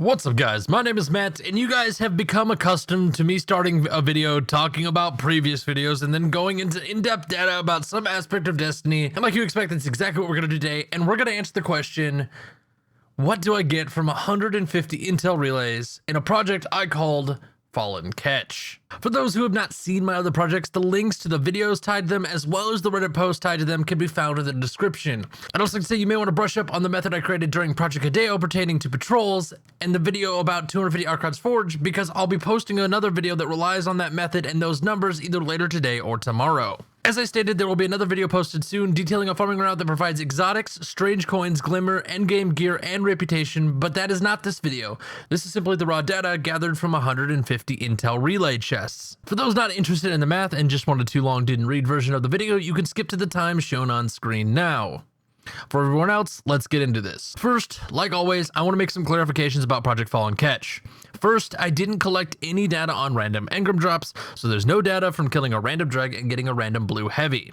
What's up guys, my name is Matt, and you guys have become accustomed to me starting a video talking about previous videos and then going into in-depth data about some aspect of Destiny. And like you expect, that's exactly what we're going to do today, and we're going to answer the question, what do I get from 150 intel relays in a project I called Fallen Ketch? For those who have not seen my other projects, the links to the videos tied to them as well as the Reddit posts tied to them can be found in the description. I'd also like to say you may want to brush up on the method I created during Project Hideo pertaining to patrols and the video about 250 Archon's Forge, because I'll be posting another video that relies on that method and those numbers either later today or tomorrow. As I stated, there will be another video posted soon detailing a farming route that provides exotics, strange coins, glimmer, endgame gear, and reputation, but that is not this video. This is simply the raw data gathered from 150 intel relay chests. For those not interested in the math and just want a too long didn't read version of the video, you can skip to the time shown on screen now. For everyone else, let's get into this. First, like always, I want to make some clarifications about Project Fallen Ketch. First, I didn't collect any data on random Engram drops, so there's no data from killing a random dreg and getting a random blue heavy.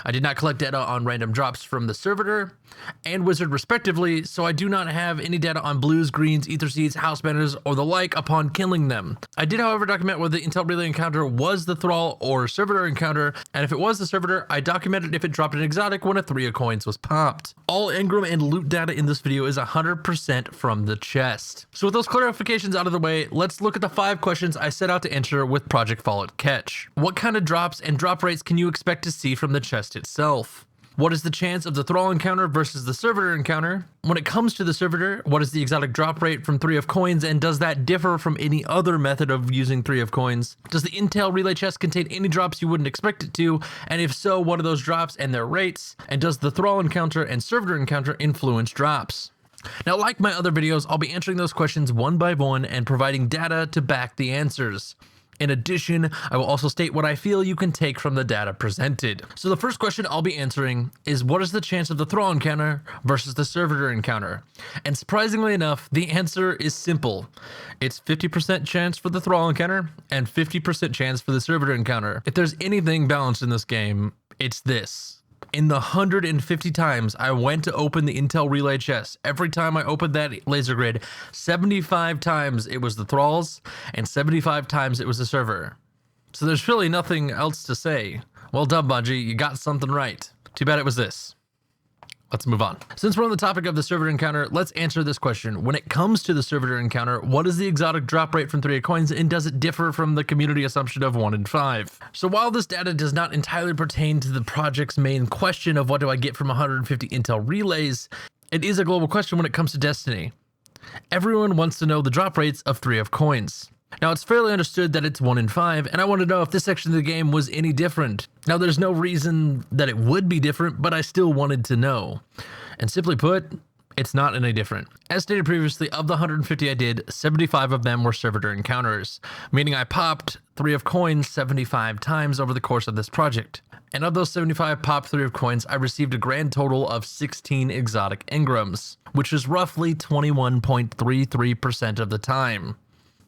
I did not collect data on random drops from the Servitor and Wizard respectively, so I do not have any data on blues, greens, ether seeds, house banners, or the like upon killing them. I did, however, document whether the intel relay encounter was the Thrall or Servitor encounter, and if it was the Servitor, I documented if it dropped an exotic when a 3 of coins was popped. All Engram and loot data in this video is 100% from the chest. So with those clarifications out of the way, let's look at the 5 questions I set out to answer with Project Fallen Ketch. What kind of drops and drop rates can you expect to see from the chest itself? What is the chance of the Thrall encounter versus the Servitor encounter? When it comes to the Servitor, what is the exotic drop rate from 3 of coins, and does that differ from any other method of using 3 of coins? Does the intel relay chest contain any drops you wouldn't expect it to? And if so, what are those drops and their rates? And does the Thrall encounter and Servitor encounter influence drops? Now, like my other videos, I'll be answering those questions one by one and providing data to back the answers. In addition, I will also state what I feel you can take from the data presented. So the first question I'll be answering is, what is the chance of the Thrall encounter versus the Servitor encounter? And surprisingly enough, the answer is simple. It's 50% chance for the Thrall encounter and 50% chance for the Servitor encounter. If there's anything balanced in this game, it's this. In the 150 times I went to open the intel relay chest, every time I opened that laser grid, 75 times it was the Thralls and 75 times it was the Servitor. So there's really nothing else to say. Well done, Bungie, you got something right. Too bad it was this. Let's move on. Since we're on the topic of the Servitor encounter, let's answer this question. When it comes to the Servitor encounter, what is the exotic drop rate from 3 of coins, and does it differ from the community assumption of 1 in 5? So while this data does not entirely pertain to the project's main question of what do I get from 150 intel relays, it is a global question when it comes to Destiny. Everyone wants to know the drop rates of 3 of coins. Now, it's fairly understood that it's 1 in 5, and I want to know if this section of the game was any different. Now, there's no reason that it would be different, but I still wanted to know. And simply put, it's not any different. As stated previously, of the 150 I did, 75 of them were Servitor encounters, meaning I popped 3 of coins 75 times over the course of this project. And of those 75 popped 3 of coins, I received a grand total of 16 exotic Engrams, which is roughly 21.33% of the time.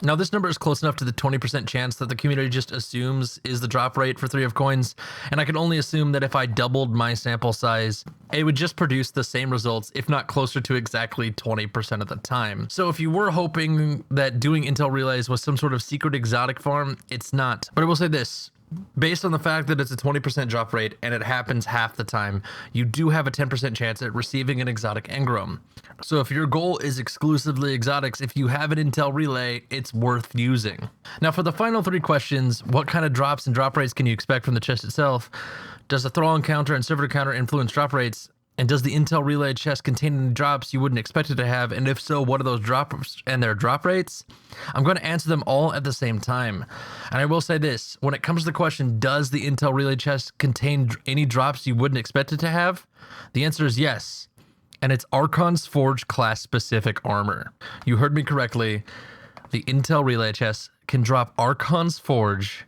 Now, this number is close enough to the 20% chance that the community just assumes is the drop rate for 3 of coins, and I can only assume that if I doubled my sample size, it would just produce the same results, if not closer to exactly 20% of the time. So if you were hoping that doing intel relays was some sort of secret exotic farm, it's not. But I will say this. Based on the fact that it's a 20% drop rate and it happens half the time, you do have a 10% chance at receiving an exotic Engram. So if your goal is exclusively exotics, if you have an intel relay, it's worth using. Now for the final 3 questions, what kind of drops and drop rates can you expect from the chest itself? Does the Thrall encounter and Servitor encounter influence drop rates? And does the intel relay chest contain any drops you wouldn't expect it to have? And if so, what are those drops and their drop rates? I'm going to answer them all at the same time. And I will say this, when it comes to the question, does the intel relay chest contain any drops you wouldn't expect it to have? The answer is yes. And it's Archon's Forge class specific armor. You heard me correctly. The intel relay chest can drop Archon's Forge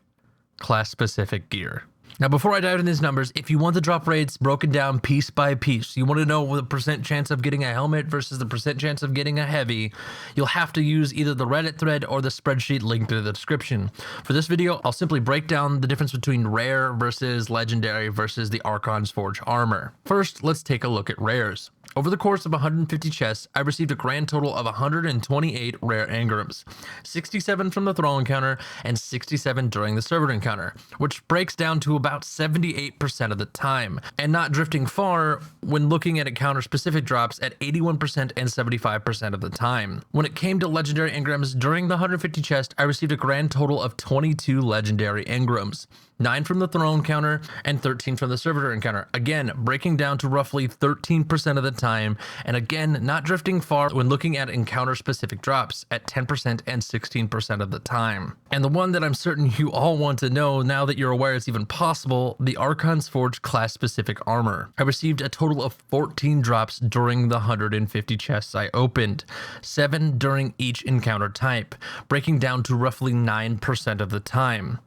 class specific gear. Now, before I dive into these numbers, if you want the drop rates broken down piece by piece, you want to know the percent chance of getting a helmet versus the percent chance of getting a heavy, you'll have to use either the Reddit thread or the spreadsheet linked in the description. For this video, I'll simply break down the difference between rare versus legendary versus the Archon's Forge armor. First, let's take a look at rares. Over the course of 150 chests, I received a grand total of 128 rare Engrams, 67 from the Throng encounter and 67 during the Servitor encounter, which breaks down to about 78% of the time, and not drifting far when looking at encounter-specific drops at 81% and 75% of the time. When it came to legendary Engrams during the 150 chest, I received a grand total of 22 legendary Engrams, 9 from the Throne encounter and 13 from the Servitor encounter, again breaking down to roughly 13% of the time, and again not drifting far when looking at encounter specific drops at 10% and 16% of the time. And the one that I'm certain you all want to know now that you're aware it's even possible, the Archon's Forge class specific armor. I received a total of 14 drops during the 150 chests I opened, 7 during each encounter type, breaking down to roughly 9% of the time.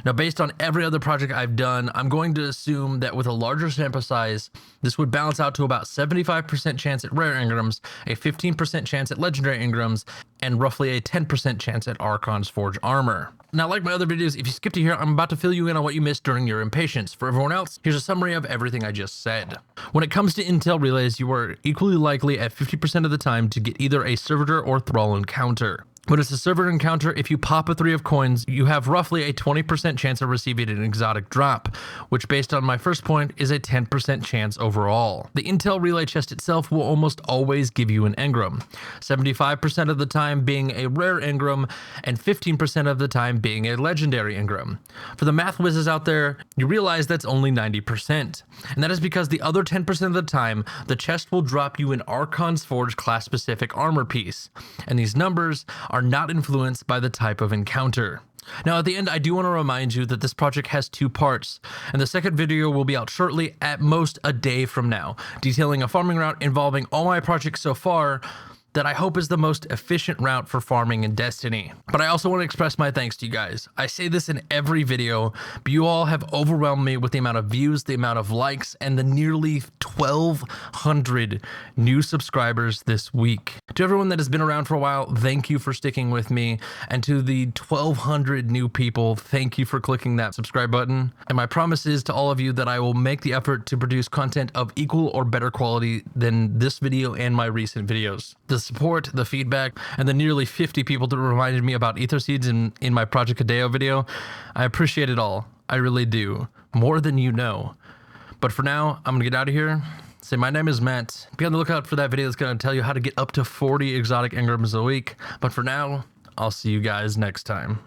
Now, based on every other project I've done, I'm going to assume that with a larger sample size, this would balance out to about 75% chance at rare Engrams, a 15% chance at legendary Engrams, and roughly a 10% chance at Archon's Forge armor. Now, like my other videos, if you skip to here, I'm about to fill you in on what you missed during your impatience. For everyone else, here's a summary of everything I just said. When it comes to intel relays, you are equally likely at 50% of the time to get either a Servitor or Thrall encounter. When it's a Servitor encounter, if you pop a 3 of coins, you have roughly a 20% chance of receiving an exotic drop, which based on my first point is a 10% chance overall. The intel relay chest itself will almost always give you an Engram, 75% of the time being a rare Engram and 15% of the time being a legendary Engram. For the math whizzes out there, you realize that's only 90%, and that is because the other 10% of the time, the chest will drop you an Archon's Forge class specific armor piece, and these numbers are not influenced by the type of encounter. Now, at the end, I do want to remind you that this project has 2 parts, and the second video will be out shortly, at most a day from now, detailing a farming route involving all my projects so far that I hope is the most efficient route for farming in Destiny. But I also want to express my thanks to you guys. I say this in every video, but you all have overwhelmed me with the amount of views, the amount of likes, and the nearly 1,200 new subscribers this week. To everyone that has been around for a while, thank you for sticking with me. And to the 1,200 new people, thank you for clicking that subscribe button. And my promise is to all of you that I will make the effort to produce content of equal or better quality than this video and my recent videos. The support, the feedback, and the nearly 50 people that reminded me about ether seeds in my Project Hideo video, I appreciate it all. I really do. More than you know. But for now, I'm gonna get out of here. Say my name is Matt. Be on the lookout for that video that's gonna tell you how to get up to 40 exotic Engrams a week. But for now, I'll see you guys next time.